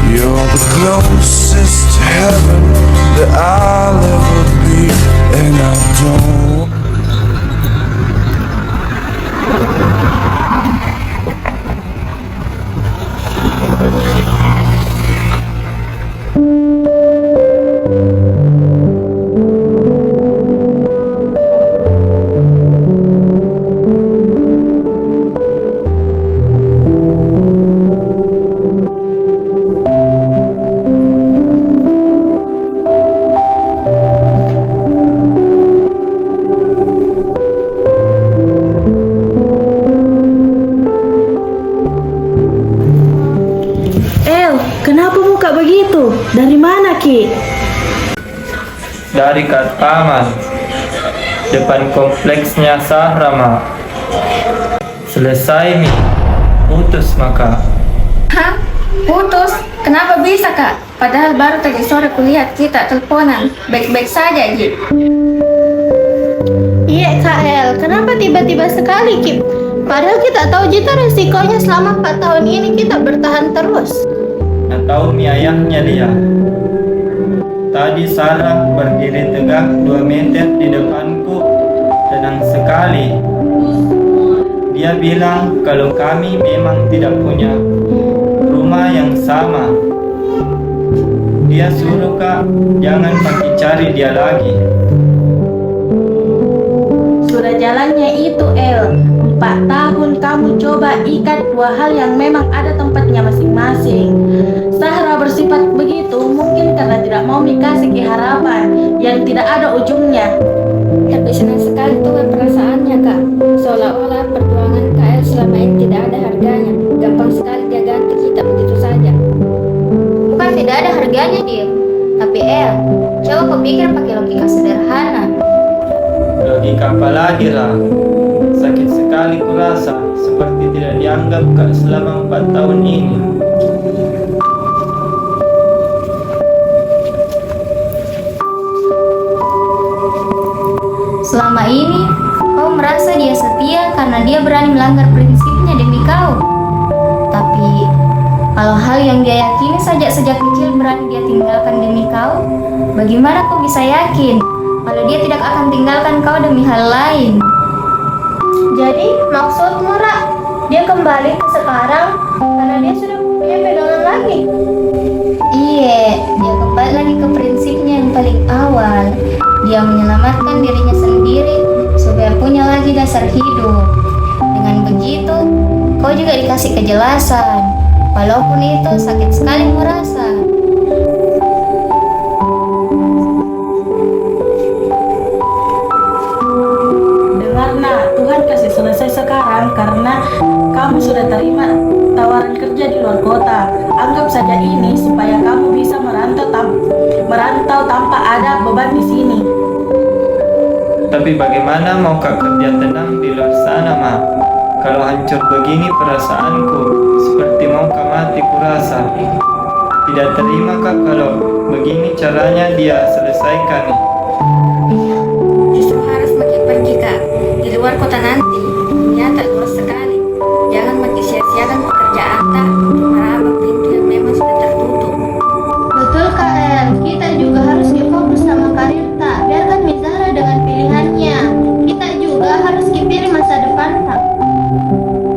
You're the closest to heaven that I'll ever be, and I don't. Kenapa muka begitu? Dari mana, Ki? Dari kat taman depan kompleksnya Sahra, Ma. Selesai Mi, putus maka. Hah? Putus? Kenapa bisa, Kak? Padahal baru tadi sore kulihat kita teleponan. Baik-baik saja, Ji. Iya Kak El, kenapa tiba-tiba sekali Kim? Padahal kita tahu Jita resikonya selama 4 tahun ini kita bertahan terus. Atau Mi ayahnya dia. Tadi Sarah berdiri tegak 2 meter di depanku, tenang sekali. Dia bilang kalau kami memang tidak punya rumah yang sama. Dia suruh Kak, jangan makin cari dia lagi. Sudah jalannya itu, El. 4 tahun kamu coba ikat 2 hal yang memang ada tempatnya masing-masing. Sahra bersifat begitu mungkin karena tidak mau dikasih harapan yang tidak ada ujungnya. Tapi senang sekali tuh perasaannya, Kak. Seolah-olah perjuangan KL selama ini tidak ada harganya. Gampang sekali dia ganti kita begitu saja. Bukan tidak ada harganya, Dim. Tapi El, coba kau pikir pakai logika sederhana. Logika apa lagi lah? Sakit sekali kurasa, seperti tidak dianggap Kak selama 4 tahun ini. Selama ini, kau merasa dia setia karena dia berani melanggar prinsipnya demi kau. Tapi, kalau hal yang dia yakini sejak kecil berani dia tinggalkan demi kau, bagaimana kau bisa yakin kalau dia tidak akan tinggalkan kau demi hal lain? Jadi maksudmu Ra, dia kembali ke sekarang karena dia sudah punya pegangan lagi? Iya, dia kembali lagi ke prinsipnya yang paling awal. Dia menyelamatkan dirinya sendiri supaya punya lagi dasar hidup. Dengan begitu, kau juga dikasih kejelasan. Walaupun itu sakit sekali merasa. Dengar nak, Tuhan kasih selesai sekarang karena kamu sudah terima tawaran kerja di luar kota. Anggap saja ini supaya kamu bisa merantau tanpa ada beban di sini. Tapi bagaimana mau Kak kerja tenang di luar sana, Ma? Kalau hancur begini perasaanku, seperti mau Kak mati kurasa. Tidak terima Kak kalau begini caranya dia selesaikan. Justru harus makin pergi, Kak. Di luar kota nanti, dunia tak luas sekali. Jangan makin sia-siakan pekerjaan tak untuk meraba pintu yang memang sudah tertutup. Betul Kak El, kita juga harus difokus sama karir tak. Biarkan Mizara dengan pilihannya. Kita juga harus pilih masa depan tak.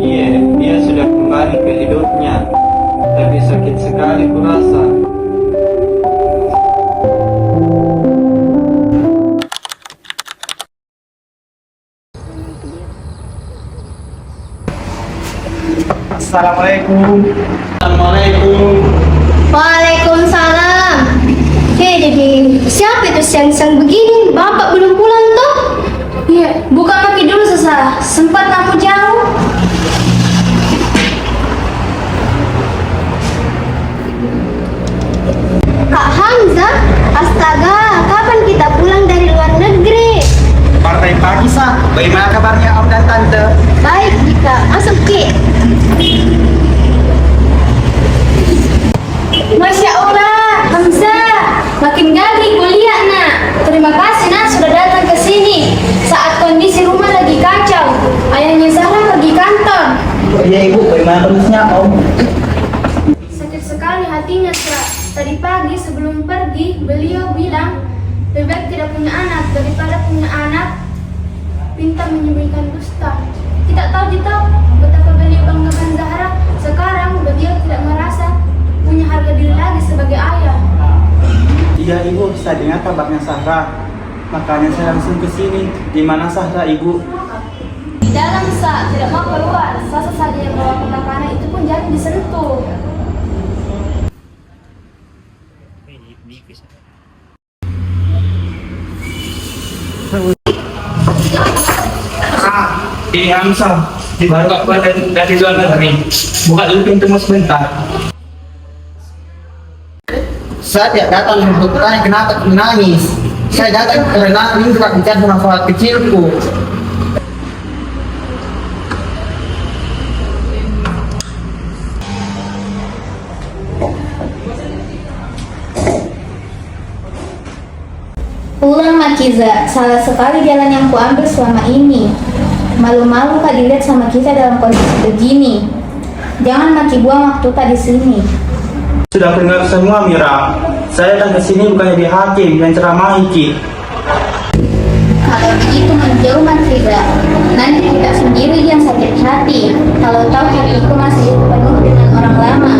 Iya, dia sudah kembali ke hidupnya. Tapi sakit sekali kurasa. Assalamualaikum. Assalamualaikum. Waalaikumsalam. Jadi siapa itu siang-siang begini? Bapak belum pulang toh? Iya, buka kaki dulu Sasa. Sempat kamu jauh. Kak Hamzah, astaga, kapan kita pulang dari luar negeri? Partai pagi sah. Bagaimana kabarnya Om dan Tante? Baik, Dika. Masuk, Ki. Masya Allah, Hamzah. Makin gagih kuliah, nak. Terima kasih, nak, sudah datang ke sini. Saat kondisi rumah lagi kacau. Ayahnya Zahra pergi kantor. Iya Ibu, bagaimana kondisinya Om? Sakit sekali hatinya, Sa. Tadi pagi sebelum pergi, beliau bilang lebih baik tidak punya anak daripada punya anak pintar menyembunyikan dusta. Tidak tahu betapa beliau banggakan Zahra. Sekarang beliau tidak merasa punya harga diri lagi sebagai ayah. Iya Ibu, saya dengar kabarnya Zahra. Makanya saya langsung ke sini. Di mana Zahra Ibu? Di dalam, Sa, tidak mau keluar. Sasa saja yang bawa ke makanan itu pun jangan disentuh. Ini Hamzah, baru keluar dari luar negeri. Buka dulu pintumu sebentar. Saya tidak datang untuk bertanya kenapa kamu menangis. Saya datang karena ingin berbicara tentang masalah kecilku. Pulang, Makiza. Salah sekali jalan yang kuambil selama ini. Malu-malu Kak dilihat sama kita dalam kondisi begini. Jangan Maki buang waktu Kak di sini. Sudah dengar semua Mira. Saya datang ke sini bukannya di hakim yang ceramahi Ki. Kalau begitu menjauh Makiza. Nanti tidak sendiri yang sakit hati. Kalau tahu hatiku masih penuh dengan orang lama.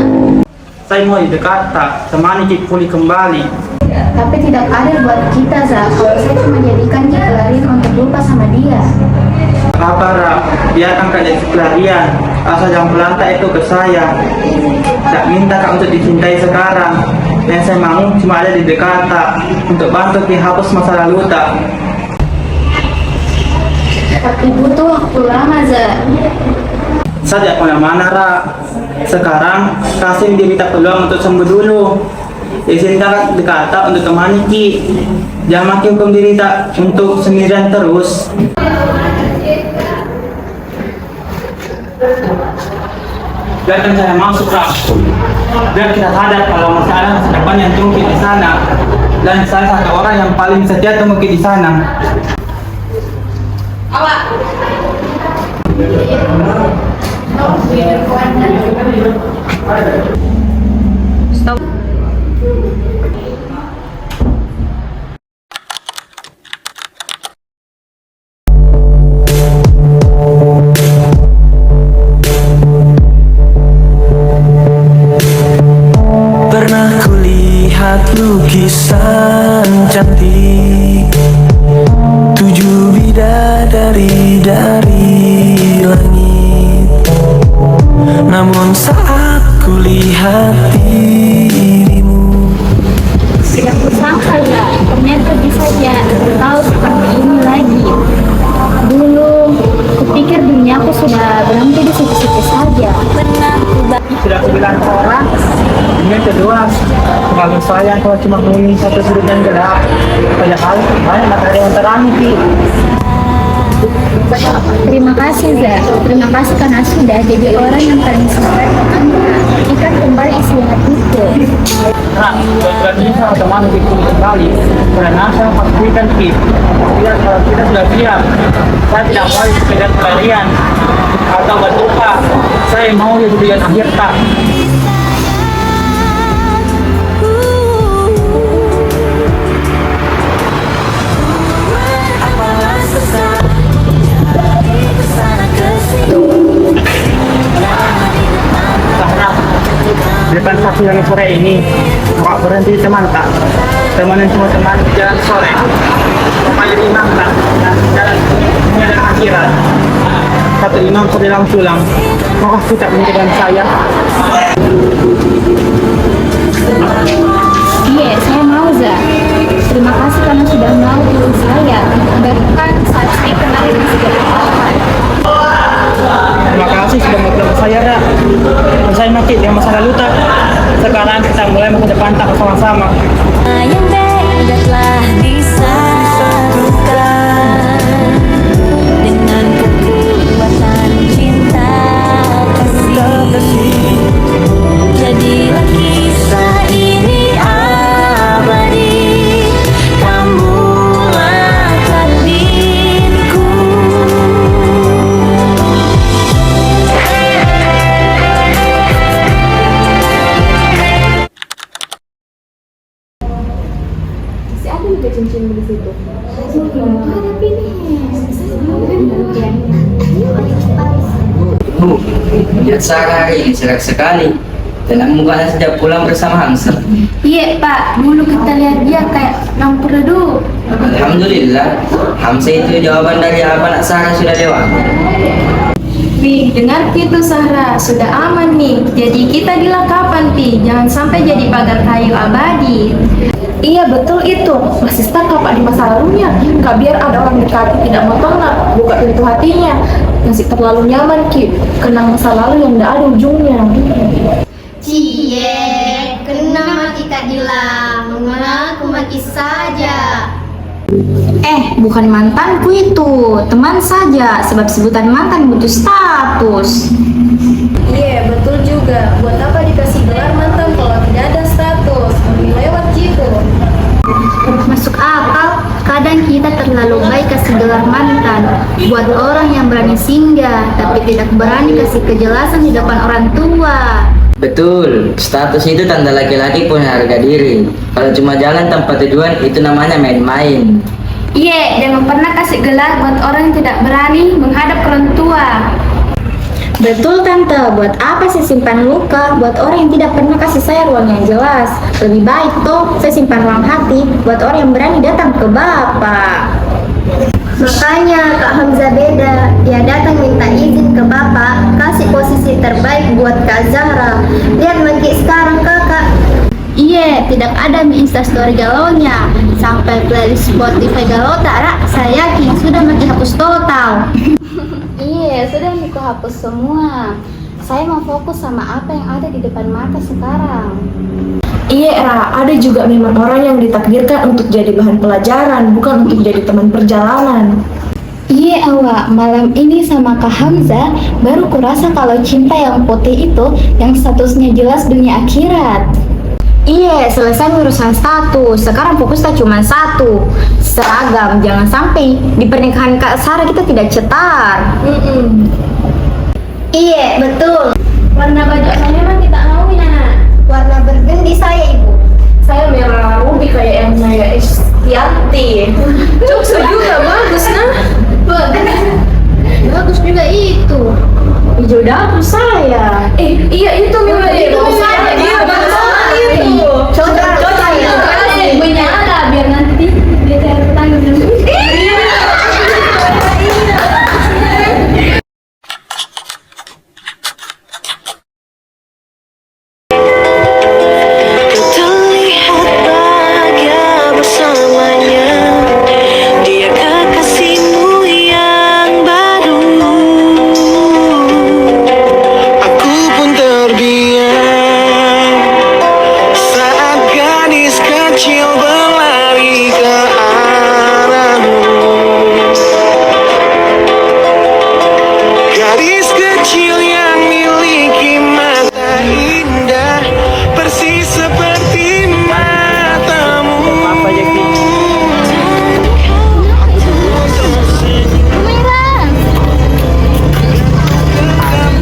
Saya mau didekata, temani Ki pulih kembali. Tapi tidak adil buat kita, Za. Kalau saya cuma jadikan dia pelarian untuk lupa sama dia. Apa Ra? Biarkan Kak jadi pelarian. Asal jangan pelantar itu ke saya. Tak minta Kak untuk dicintai sekarang. Yang saya mau cuma ada di dekata untuk bantu Ki hapus masa lalu tak. Tapi butuh waktu lama, Za. Saya tidak kemana-mana Ra. Sekarang kasih dia minta peluang untuk sembuh dulu. Izinkan dekata untuk temani Ki. Jangan makin hukum diri tak untuk sendirian terus. Biarkan saya masuk Ra. Biar kita sadar kalau masih ada masa depan yang tunggu di sana. Dan saya satu orang yang paling setia tunggu di sana. Awak. Stop. Pernah kulihat lukisan cantik 7 bidadari dari langit. Namun saat kulihat dirimu, Tidak kusangka, Za. Ternyata bisa ya tahu seperti ini lagi. Dulu kupikir duniaku sudah berhenti di situ-situ saja. Sudah aku bilang ke orang, ini kedua terlalu sayang kalau cuma menginginkan satu sudut yang gelap. Padahal banyak matahari yang terang Ki. Terima kasih, Za. Terima kasih karena sudah jadi orang yang paling sabar ikan kembali isi hatiku. Nah, buat ini sama teman Ki kembali. Karena saya pastikan Ki, kalau kita sudah siap, saya tidak mau sekedar pelarian atau berduka. Saya mau jadi tujuan akhir tak. Depan saksi yang sore ini, kok berhenti teman tak? Temanin semua teman jalan sore. Pokoknya imam tak? Jalan dunia dan akhirat. kata Imam dalam tulang. Maaf tidak menjadikan saya. Iya, saya mau, Za. Terima kasih karena sudah mau tolong saya. Bahkan saat saya kemarin masih berapa. Terima kasih sudah mau saya, Dak. Saya mati dengan masa lalu, tak. Sekarang kita mulai masa depan tak bersama-sama. Yang beda telah disatukan dengan kekuatan cinta kasih. Jadilah kisah ini abadi, kamulah takdirku. Masih ada juga cincin di situ. Bu, lihat Sarah hari ini cerah sekali. Dan mukanya sejak pulang bersama Hamsa. Iya Pak, dulu kita lihat dia kayak lampu redup. Alhamdulillah, Hamsa itu jawaban dari apa nak Sarah sudah dewasa. Pi, dengar itu Sahra, sudah aman nih. Jadi kita dilakapan, Pi. Jangan sampai jadi pagar kayu abadi. Iya betul itu, masih stuck Pak di masa lalunya. Kak biar ada orang dekat tidak mau tolak, buka pintu hatinya. Masih terlalu nyaman Ki, kenang masa lalu yang tidak ada ujungnya. Cie, kenapa kita bilang mengenalku mati saja? Bukan mantanku itu, teman saja. Sebab sebutan mantan butuh status. Iya betul juga. Buat apa dikasih gelar mantan kalau tidak ada status? Lebih lewat gitu. Masuk akal, kadang kita terlalu baik kasih gelar mantan buat orang yang berani singgah, tapi tidak berani kasih kejelasan di depan orang tua. Betul, status itu tanda laki-laki punya harga diri. Kalau cuma jalan tanpa tujuan, itu namanya main-main. Iya, jangan pernah kasih gelar buat orang yang tidak berani menghadap orang tua. Betul Tante, buat apa saya simpan luka buat orang yang tidak pernah kasih saya ruang yang jelas? Lebih baik toh saya simpan ruang hati buat orang yang berani datang ke Bapak. Makanya Kak Hamzah beda, dia datang minta izin ke Bapak, kasih posisi terbaik buat Kak Zahra. Lihat Maki sekarang Kakak. Iya, tidak ada di Instastory galaunya. Sampai playlist Spotify galau tak, saya yakin sudah Maki hapus total. Iya, sudah aku hapus semua. Saya mau fokus sama apa yang ada di depan mata sekarang. Iya, Ra, ada juga memang orang yang ditakdirkan untuk jadi bahan pelajaran, bukan untuk jadi teman perjalanan. Iya awak, malam ini sama Kak Hamzah baru kurasa kalau cinta yang putih itu yang statusnya jelas dunia akhirat. Iya, selesai urusan status. Sekarang fokusnya cuma satu, seragam. Jangan sampai di pernikahan Kak Sarah kita tidak cetar. Iya, betul. Warna baju saya mah kita mau ya. Warna bergendi saya Ibu. Saya merah ruby kayak yang Naya Estianti. Cuksu juga bagus nah. Bagus juga itu. Hijau dapur saya. Iya itu memang itu saya. Iya bagus itu. Cocok ya. Ibunya ada biar nanti dia cari pertanyaan. Terlihat bahagia bersamanya, dia kekasihmu yang baru. Aku pun terdiam saat gadis kecil berlari ke arahmu. Gadis kecil yang miliki mata indah persis seperti matamu.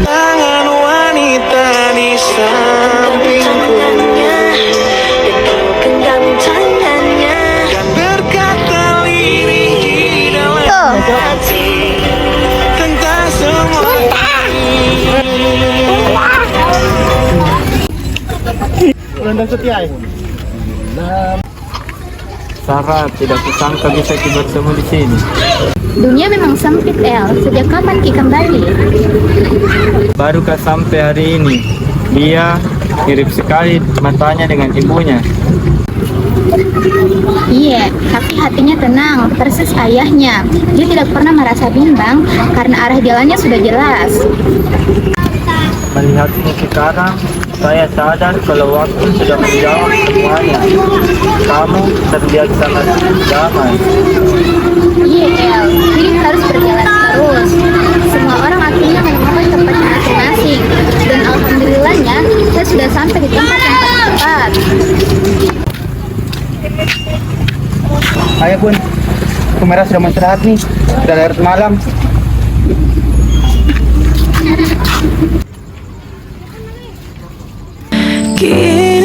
Tangan wanita di sampingku Genggam tangannya dan berkata lirih di dalam hati tentang semua Sarah, tidak kusangka bisa bertemu di sini. Dunia memang sempit, El. Sejak kapan Ki kembali? Barukah sampai hari ini. Dia mirip sekali matanya dengan ibunya. Iya, tapi hatinya tenang, persis ayahnya. Dia tidak pernah merasa bimbang karena arah jalannya sudah jelas. Melihatmu sekarang, saya sadar kalau waktu sudah menjawab semuanya. Kamu terlihat sangat damai. Iya, El. Hidup harus berjalan terus. Semua orang akhirnya menemukan tempatnya masing-masing. Dan alhamdulillahnya, saya sudah sampai di tempat yang paling tepat. Ayo Bun, Kumera sudah mau istirahat nih. Sudah larut malam.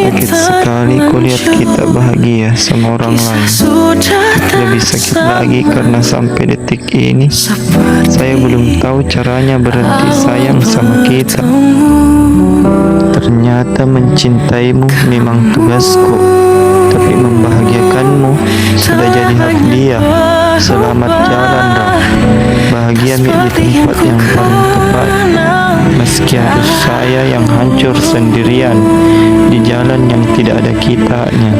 Sakit sekali kulihat kita bahagia sama orang lain. Lebih sakit lagi karena sampai detik ini saya belum tahu caranya berhenti sayang sama kita. Ternyata mencintaimu memang tugasku, tapi membahagiakanmu sudah jadi hak dia. Selamat jalan, Ra. Bahagia di tempat yang paling tepat. Meski harus saya yang hancur sendirian di jalan yang tidak ada kitanya.